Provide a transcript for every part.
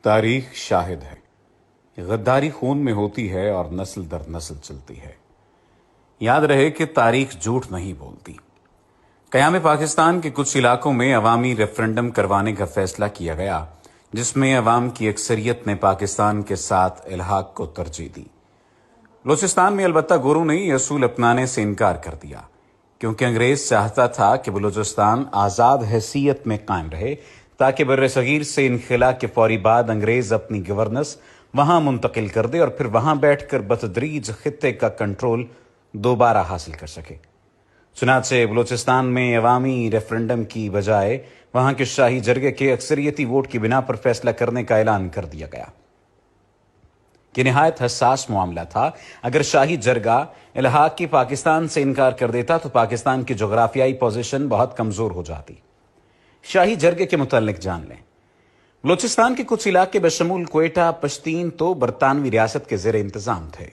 تاریخ شاہد ہے، غداری خون میں ہوتی ہے اور نسل در نسل چلتی ہے۔ یاد رہے کہ تاریخ جھوٹ نہیں بولتی۔ قیام پاکستان کے کچھ علاقوں میں عوامی ریفرنڈم کروانے کا فیصلہ کیا گیا، جس میں عوام کی اکثریت نے پاکستان کے ساتھ الحاق کو ترجیح دی۔ بلوچستان میں البتہ گوروں نے یہ اصول اپنانے سے انکار کر دیا، کیونکہ انگریز چاہتا تھا کہ بلوچستان آزاد حیثیت میں قائم رہے تاکہ بر صغیر سے انخلا کے فوری بعد انگریز اپنی گورننس وہاں منتقل کر دے اور پھر وہاں بیٹھ کر بتدریج خطے کا کنٹرول دوبارہ حاصل کر سکے۔ چنانچہ بلوچستان میں عوامی ریفرنڈم کی بجائے وہاں کے شاہی جرگے کے اکثریتی ووٹ کی بنا پر فیصلہ کرنے کا اعلان کر دیا گیا۔ یہ نہایت حساس معاملہ تھا۔ اگر شاہی جرگہ الحاق کی پاکستان سے انکار کر دیتا تو پاکستان کی جغرافیائی پوزیشن بہت کمزور ہو جاتی۔ شاہی جرگے کے متعلق جان لیں۔ بلوچستان کے کچھ علاقے بشمول کوئٹہ، پشتین تو برطانوی ریاست کے زیر انتظام تھے،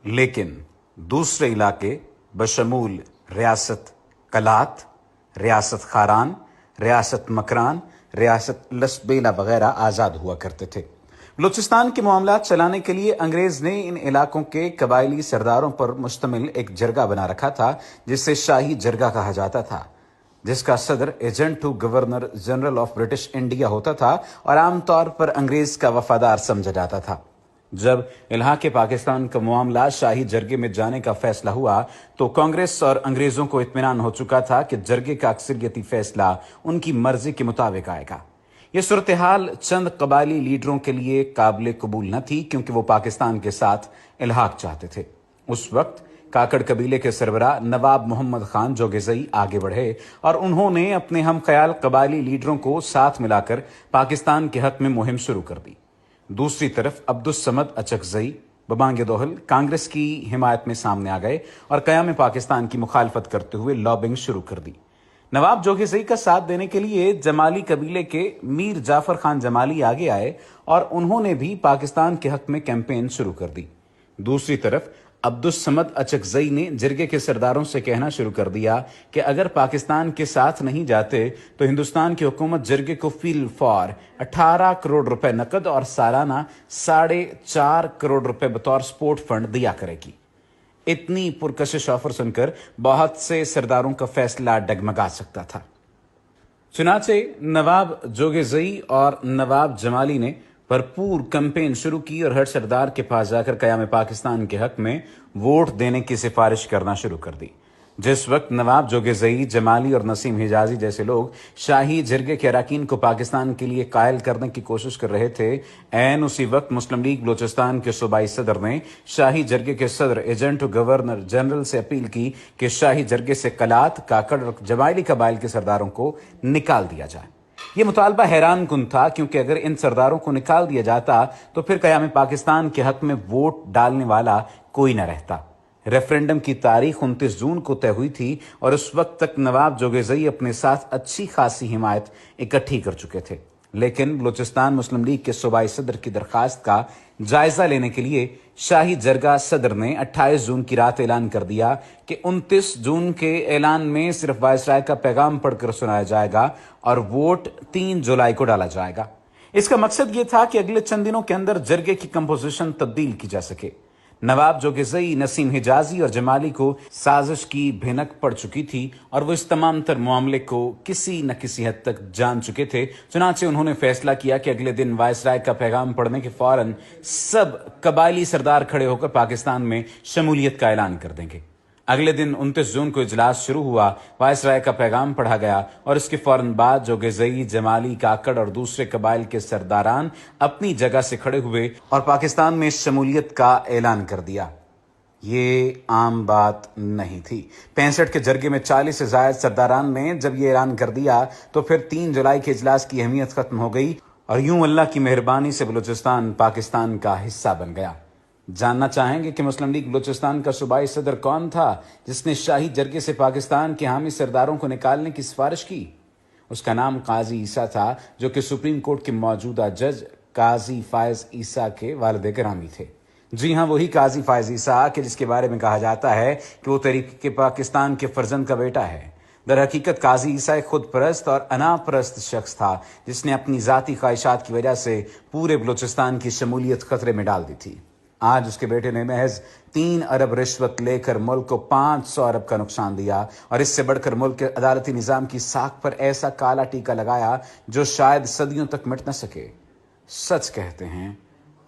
لیکن دوسرے علاقے بشمول ریاست کلات، ریاست خاران، ریاست مکران، ریاست لسبیلا وغیرہ آزاد ہوا کرتے تھے۔ بلوچستان کے معاملات چلانے کے لیے انگریز نے ان علاقوں کے قبائلی سرداروں پر مشتمل ایک جرگہ بنا رکھا تھا، جسے شاہی جرگہ کہا جاتا تھا، جس کا صدر agent to governor general of British India ہوتا تھا اور عام طور پر انگریز کا وفادار سمجھا جاتا تھا۔ جب الحاق پاکستان کا معاملہ شاہی جرگے میں جانے کا فیصلہ ہوا تو کانگریس اور انگریزوں کو اطمینان ہو چکا تھا کہ جرگے کا اکثریتی فیصلہ ان کی مرضی کے مطابق آئے گا۔ یہ صورتحال چند قبائلی لیڈروں کے لیے قابل قبول نہ تھی، کیونکہ وہ پاکستان کے ساتھ الحاق چاہتے تھے۔ اس وقت کاکڑ قبیلے کے سربراہ نواب محمد خان جوگزئی آگے بڑھے اور انہوں نے اپنے ہم خیال قبائلی لیڈروں کو ساتھ ملا کر پاکستان کے حق میں مہم شروع کر دی۔ دوسری طرف عبدالصمد اچکزئی ببانگ دوہل کانگریس کی حمایت میں سامنے آ گئے اور قیام پاکستان کی مخالفت کرتے ہوئے لابنگ شروع کر دی۔ نواب جوگزئی کا ساتھ دینے کے لیے جمالی قبیلے کے میر جعفر خان جمالی آگے آئے اور انہوں نے بھی پاکستان کے حق میں کیمپین شروع کر دی۔ دوسری طرف عبدالصمد اچکزئی نے جرگے کے سرداروں سے کہنا شروع کر دیا کہ اگر پاکستان کے ساتھ نہیں جاتے تو ہندوستان کی حکومت جرگے کو فی الفور 18 کروڑ روپے نقد اور سالانہ 4.5 کروڑ روپے بطور سپورٹ فنڈ دیا کرے گی۔ اتنی پرکشش آفر سن کر بہت سے سرداروں کا فیصلہ ڈگمگا سکتا تھا۔ چنانچہ نواب جوگزئی اور نواب جمالی نے بھرپور کیمپین شروع کی اور ہر سردار کے پاس جا کر قیام پاکستان کے حق میں ووٹ دینے کی سفارش کرنا شروع کر دی۔ جس وقت نواب جوگزئی، جمالی اور نسیم حجازی جیسے لوگ شاہی جرگے کے اراکین کو پاکستان کے لیے قائل کرنے کی کوشش کر رہے تھے، عین اسی وقت مسلم لیگ بلوچستان کے صوبائی صدر نے شاہی جرگے کے صدر ایجنٹ گورنر جنرل سے اپیل کی کہ شاہی جرگے سے کلات، کاکڑ اور جمالی قبائل کے سرداروں کو نکال دیا جائے۔ یہ مطالبہ حیران کن تھا، کیونکہ اگر ان سرداروں کو نکال دیا جاتا تو پھر قیام پاکستان کے حق میں ووٹ ڈالنے والا کوئی نہ رہتا۔ ریفرنڈم کی تاریخ 29 جون کو طے ہوئی تھی اور اس وقت تک نواب جوگزئی اپنے ساتھ اچھی خاصی حمایت اکٹھی کر چکے تھے، لیکن بلوچستان مسلم لیگ کے صوبائی صدر کی درخواست کا جائزہ لینے کے لیے شاہی جرگہ صدر نے 28 جون کی رات اعلان کر دیا کہ 29 جون کے اعلان میں صرف وائسرائے کا پیغام پڑھ کر سنایا جائے گا اور ووٹ 3 جولائی کو ڈالا جائے گا۔ اس کا مقصد یہ تھا کہ اگلے چند دنوں کے اندر جرگے کی کمپوزیشن تبدیل کی جا سکے۔ نواب جوگزئی، نسیم حجازی اور جمالی کو سازش کی بھنک پڑ چکی تھی اور وہ اس تمام تر معاملے کو کسی نہ کسی حد تک جان چکے تھے۔ چنانچہ انہوں نے فیصلہ کیا کہ اگلے دن وائسرائے کا پیغام پڑھنے کے فوراً سب قبائلی سردار کھڑے ہو کر پاکستان میں شمولیت کا اعلان کر دیں گے۔ اگلے دن 29 جون کو اجلاس شروع ہوا، وائسرائے کا پیغام پڑھا گیا اور اس کے فوراً بعد جوگزئی، جمالی، کاکڑ اور دوسرے قبائل کے سرداران اپنی جگہ سے کھڑے ہوئے اور پاکستان میں شمولیت کا اعلان کر دیا۔ یہ عام بات نہیں تھی۔ 65 کے جرگے میں 40 سے زائد سرداران نے جب یہ اعلان کر دیا تو پھر 3 جولائی کے اجلاس کی اہمیت ختم ہو گئی اور یوں اللہ کی مہربانی سے بلوچستان پاکستان کا حصہ بن گیا۔ جاننا چاہیں گے کہ مسلم لیگ بلوچستان کا صوبائی صدر کون تھا جس نے شاہی جرگے سے پاکستان کے حامی سرداروں کو نکالنے کی سفارش کی؟ اس کا نام قاضی عیسیٰ تھا، جو کہ سپریم کورٹ کے موجودہ جج قاضی فائز عیسیٰ کے والد گرامی تھے۔ جی ہاں، وہی قاضی فائز عیسیٰ کہ جس کے بارے میں کہا جاتا ہے کہ وہ تحریک پاکستان کے فرزند کا بیٹا ہے۔ در حقیقت قاضی عیسیٰ ایک خود پرست اور انا پرست شخص تھا جس نے اپنی ذاتی خواہشات کی وجہ سے پورے بلوچستان کی شمولیت خطرے میں ڈال دی تھی۔ آج اس کے بیٹے نے محض 3 ارب رشوت لے کر ملک کو 500 ارب کا نقصان دیا اور اس سے بڑھ کر ملک کے عدالتی نظام کی ساکھ پر ایسا کالا ٹیکا لگایا جو شاید صدیوں تک مٹ نہ سکے۔ سچ کہتے ہیں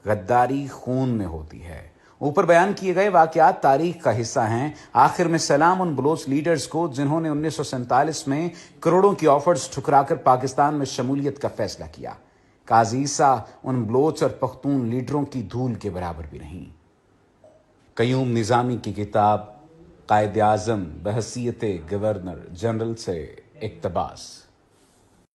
غداری خون میں ہوتی ہے۔ اوپر بیان کیے گئے واقعات تاریخ کا حصہ ہیں۔ آخر میں سلام ان بلوچ لیڈرز کو جنہوں نے 1947 میں کروڑوں کی آفرز ٹھکرا کر پاکستان میں شمولیت کا فیصلہ کیا۔ قاضی عیسیٰ ان بلوچ اور پختون لیڈروں کی دھول کے برابر بھی نہیں۔ قیوم نظامی کی کتاب قائد اعظم بحیثیت گورنر جنرل سے اقتباس۔